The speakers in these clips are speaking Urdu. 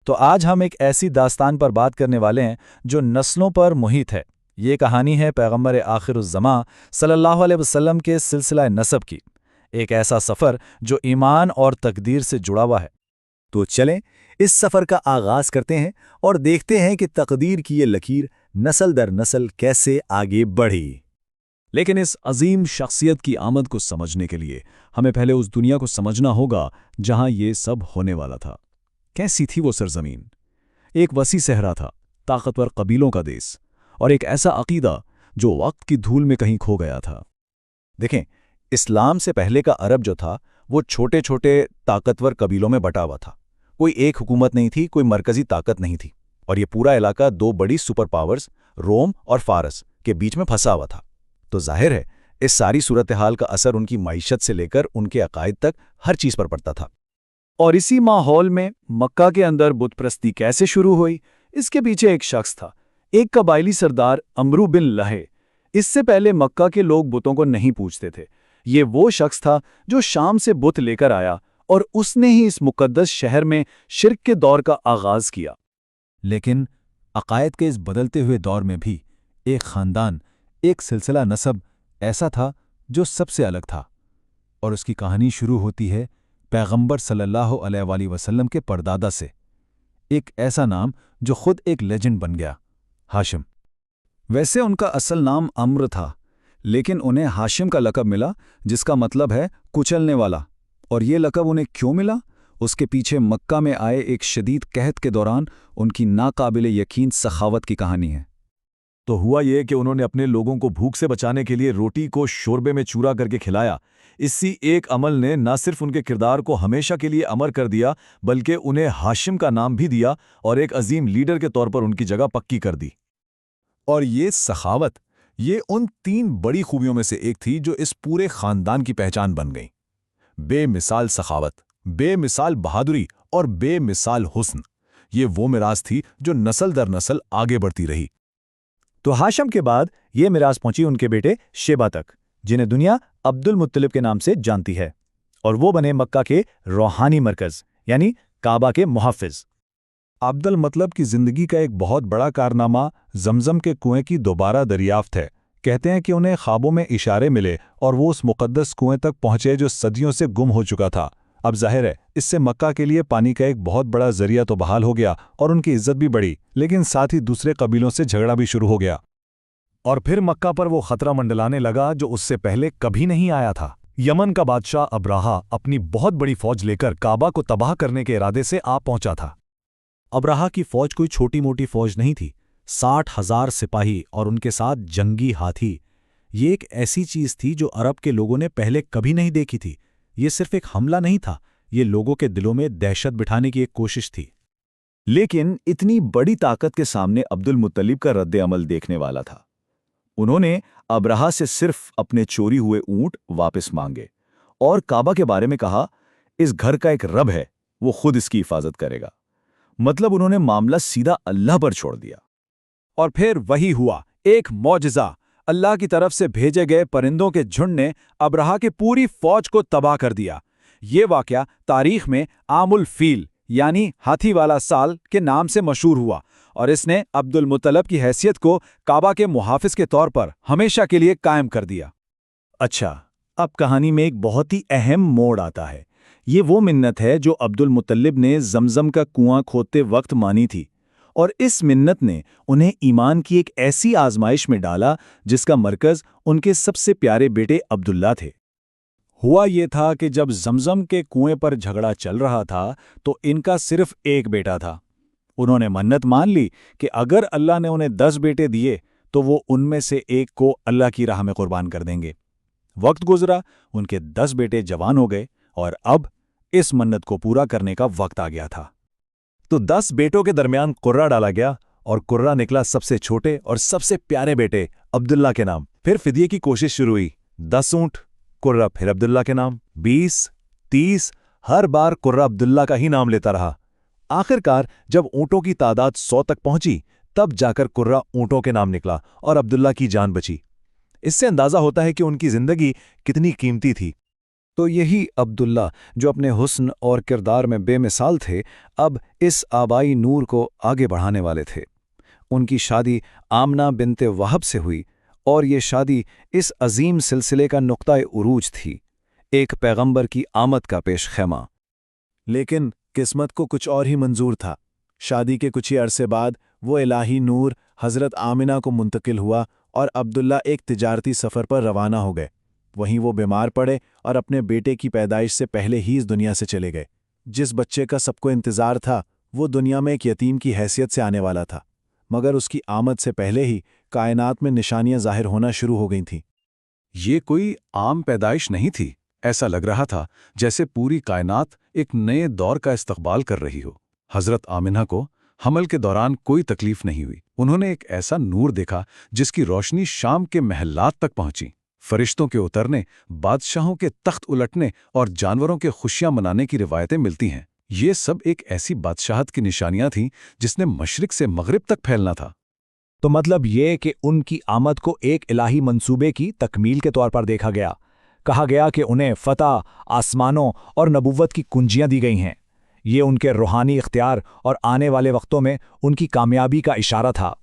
تو آج ہم ایک ایسی داستان پر بات کرنے والے ہیں جو نسلوں پر محیط ہے۔ یہ کہانی ہے پیغمبر آخر الزماں صلی اللہ علیہ وسلم کے سلسلہ نسب کی، ایک ایسا سفر جو ایمان اور تقدیر سے جڑا ہوا ہے۔ تو چلیں اس سفر کا آغاز کرتے ہیں اور دیکھتے ہیں کہ تقدیر کی یہ لکیر نسل در نسل کیسے آگے بڑھی۔ لیکن اس عظیم شخصیت کی آمد کو سمجھنے کے لیے ہمیں پہلے اس دنیا کو سمجھنا ہوگا جہاں یہ سب ہونے والا تھا۔ کیسی تھی وہ سرزمین؟ ایک وسیع صحرا تھا، طاقتور قبیلوں کا دیس، اور ایک ایسا عقیدہ جو وقت کی دھول میں کہیں کھو گیا تھا۔ دیکھیں، اسلام سے پہلے کا عرب جو تھا وہ چھوٹے چھوٹے طاقتور قبیلوں میں بٹا ہوا تھا۔ کوئی ایک حکومت نہیں تھی، کوئی مرکزی طاقت نہیں تھی، اور یہ پورا علاقہ دو بڑی سپر پاورز روم اور فارس کے بیچ میں پھنسا ہوا تھا۔ تو ظاہر ہے اس ساری صورتحال کا اثر ان کی معیشت سے لے کر ان کے عقائد تک ہر چیز پر پڑتا تھا۔ اور اسی ماحول میں مکہ کے اندر بت پرستی کیسے شروع ہوئی؟ اس کے پیچھے ایک شخص تھا، ایک قبائلی سردار عمرو بن لہے۔ اس سے پہلے مکہ کے لوگ بتوں کو نہیں پوجتے تھے۔ یہ وہ شخص تھا جو شام سے بت لے کر آیا اور اس نے ہی اس مقدس شہر میں شرک کے دور کا آغاز کیا۔ لیکن عقائد کے اس بدلتے ہوئے دور میں بھی ایک خاندان، ایک سلسلہ نسب ایسا تھا جو سب سے الگ تھا، اور اس کی کہانی شروع ہوتی ہے پیغمبر صلی اللہ علیہ وآلہ وسلم کے پردادا سے، ایک ایسا نام جو خود ایک لیجنڈ بن گیا، ہاشم۔ ویسے ان کا اصل نام عمرو تھا، لیکن انہیں ہاشم کا لقب ملا جس کا مطلب ہے کچلنے والا۔ اور یہ لقب انہیں کیوں ملا؟ اس کے پیچھے مکہ میں آئے ایک شدید قحط کے دوران ان کی ناقابل یقین سخاوت کی کہانی ہے۔ تو ہوا یہ کہ انہوں نے اپنے لوگوں کو بھوک سے بچانے کے لیے روٹی کو شوربے میں چورا کر کے کھلایا۔ اسی ایک عمل نے نہ صرف ان کے کردار کو ہمیشہ کے لیے امر کر دیا، بلکہ انہیں ہاشم کا نام بھی دیا اور ایک عظیم لیڈر کے طور پر ان کی جگہ پکی کر دی۔ اور یہ سخاوت، یہ ان 3 بڑی خوبیوں میں سے ایک تھی جو اس پورے خاندان کی پہچان بن گئی۔ بے مثال سخاوت، بے مثال بہادری اور بے مثال حسن، یہ وہ میراث تھی جو نسل در نسل آگے بڑھتی رہی۔ تو ہاشم کے بعد یہ میراث پہنچی ان کے بیٹے شیبہ تک، جنہیں دنیا عبد المطلب کے نام سے جانتی ہے، اور وہ بنے مکہ کے روحانی مرکز یعنی کعبہ کے محافظ۔ عبد المطلب کی زندگی کا ایک بہت بڑا کارنامہ زمزم کے کنویں کی دوبارہ دریافت ہے۔ کہتے ہیں کہ انہیں خوابوں میں اشارے ملے اور وہ اس مقدس کنویں تک پہنچے جو صدیوں سے گم ہو چکا تھا۔ اب ظاہر ہے اس سے مکہ کے لیے پانی کا ایک بہت بڑا ذریعہ تو بحال ہو گیا اور ان کی عزت بھی بڑھی، لیکن ساتھ ہی دوسرے قبیلوں سے جھگڑا بھی شروع ہو گیا۔ اور پھر مکہ پر وہ خطرہ منڈلانے لگا جو اس سے پہلے کبھی نہیں آیا تھا۔ یمن کا بادشاہ ابراہا اپنی بہت بڑی فوج لے کر کعبہ کو تباہ کرنے کے ارادے سے آ پہنچا تھا۔ ابراہا کی فوج کوئی چھوٹی موٹی فوج نہیں تھی، 60,000 سپاہی اور ان کے ساتھ جنگی ہاتھی۔ یہ ایک ایسی چیز تھی جو عرب کے لوگوں نے پہلے کبھی نہیں دیکھی تھی۔ یہ صرف ایک حملہ نہیں تھا، یہ لوگوں کے دلوں میں دہشت بٹھانے کی ایک کوشش تھی۔ لیکن اتنی بڑی طاقت کے سامنے عبد المطلب کا رد عمل دیکھنے والا تھا۔ انہوں نے ابراہا سے صرف اپنے چوری ہوئے اونٹ واپس مانگے اور کعبہ کے بارے میں کہا، اس گھر کا ایک رب ہے، وہ خود اس کی حفاظت کرے گا۔ مطلب انہوں نے معاملہ سیدھا اللہ پر چھوڑ دیا۔ اور پھر وہی ہوا، ایک معجزہ۔ اللہ کی طرف سے بھیجے گئے پرندوں کے جھنڈ نے ابراہا کی پوری فوج کو تباہ کر دیا۔ یہ واقعہ تاریخ میں عام الفیل یعنی ہاتھی والا سال کے نام سے مشہور ہوا، اور اس نے عبد المطلب کی حیثیت کو کعبہ کے محافظ کے طور پر ہمیشہ کے لیے قائم کر دیا۔ اچھا، اب کہانی میں ایک بہت ہی اہم موڑ آتا ہے۔ یہ وہ منت ہے جو عبد المطلب نے زمزم کا کنواں کھودتے وقت مانی تھی، اور اس منت نے انہیں ایمان کی ایک ایسی آزمائش میں ڈالا جس کا مرکز ان کے سب سے پیارے بیٹے عبداللہ تھے۔ ہوا یہ تھا کہ جب زمزم کے کنویں پر جھگڑا چل رہا تھا تو ان کا صرف ایک بیٹا تھا۔ انہوں نے منت مان لی کہ اگر اللہ نے انہیں 10 بیٹے دیے تو وہ ان میں سے ایک کو اللہ کی راہ میں قربان کر دیں گے۔ وقت گزرا، ان کے 10 بیٹے جوان ہو گئے، اور اب اس منت کو پورا کرنے کا وقت آ گیا تھا۔ تو 10 بیٹوں کے درمیان قرہ ڈالا گیا، اور قرہ نکلا سب سے چھوٹے اور سب سے پیارے بیٹے عبداللہ کے نام۔ پھر فدیے کی کوشش شروع ہوئی، 10 اونٹ، قرہ پھر عبداللہ کے نام، 20، 30، ہر بار قرہ عبداللہ کا ہی نام لیتا رہا۔ آخر کار جب اونٹوں کی تعداد 100 تک پہنچی تب جا کر قرہ اونٹوں کے نام نکلا اور عبداللہ کی جان بچی۔ اس سے اندازہ ہوتا ہے کہ ان کی زندگی کتنی قیمتی تھی۔ تو یہی عبداللہ جو اپنے حسن اور کردار میں بے مثال تھے، اب اس آبائی نور کو آگے بڑھانے والے تھے۔ ان کی شادی آمنہ بنت وہب سے ہوئی، اور یہ شادی اس عظیم سلسلے کا نقطۂ عروج تھی، ایک پیغمبر کی آمد کا پیش خیمہ۔ لیکن قسمت کو کچھ اور ہی منظور تھا۔ شادی کے کچھ ہی عرصے بعد وہ الہی نور حضرت آمنہ کو منتقل ہوا اور عبداللہ ایک تجارتی سفر پر روانہ ہو گئے۔ وہیں وہ بیمار پڑے اور اپنے بیٹے کی پیدائش سے پہلے ہی اس دنیا سے چلے گئے۔ جس بچے کا سب کو انتظار تھا وہ دنیا میں ایک یتیم کی حیثیت سے آنے والا تھا، مگر اس کی آمد سے پہلے ہی کائنات میں نشانیاں ظاہر ہونا شروع ہو گئی تھیں۔ یہ کوئی عام پیدائش نہیں تھی، ایسا لگ رہا تھا جیسے پوری کائنات ایک نئے دور کا استقبال کر رہی ہو۔ حضرت آمنہ کو حمل کے دوران کوئی تکلیف نہیں ہوئی۔ انہوں نے ایک ایسا نور دیکھا جس کی روشنی شام کے محلات تک پہنچی۔ فرشتوں کے اترنے، بادشاہوں کے تخت الٹنے اور جانوروں کے خوشیاں منانے کی روایتیں ملتی ہیں۔ یہ سب ایک ایسی بادشاہت کی نشانیاں تھیں جس نے مشرق سے مغرب تک پھیلنا تھا۔ تو مطلب یہ کہ ان کی آمد کو ایک الہی منصوبے کی تکمیل کے طور پر دیکھا گیا۔ کہا گیا کہ انہیں فتح، آسمانوں اور نبوت کی کنجیاں دی گئی ہیں۔ یہ ان کے روحانی اختیار اور آنے والے وقتوں میں ان کی کامیابی کا اشارہ تھا۔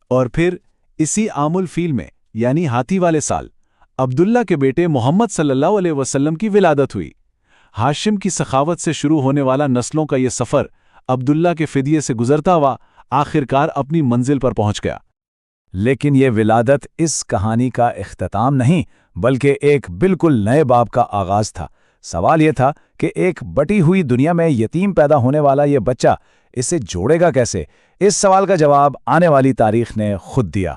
اور پھر اسی عام الفیل میں، یعنی ہاتھی والے سال، عبداللہ کے بیٹے محمد صلی اللہ علیہ وسلم کی ولادت ہوئی۔ ہاشم کی سخاوت سے شروع ہونے والا نسلوں کا یہ سفر عبداللہ کے فدیے سے گزرتا ہوا آخرکار اپنی منزل پر پہنچ گیا۔ لیکن یہ ولادت اس کہانی کا اختتام نہیں، بلکہ ایک بالکل نئے باب کا آغاز تھا۔ سوال یہ تھا کہ ایک بٹی ہوئی دنیا میں یتیم پیدا ہونے والا یہ بچہ اسے جوڑے گا کیسے؟ اس سوال کا جواب آنے والی تاریخ نے خود دیا۔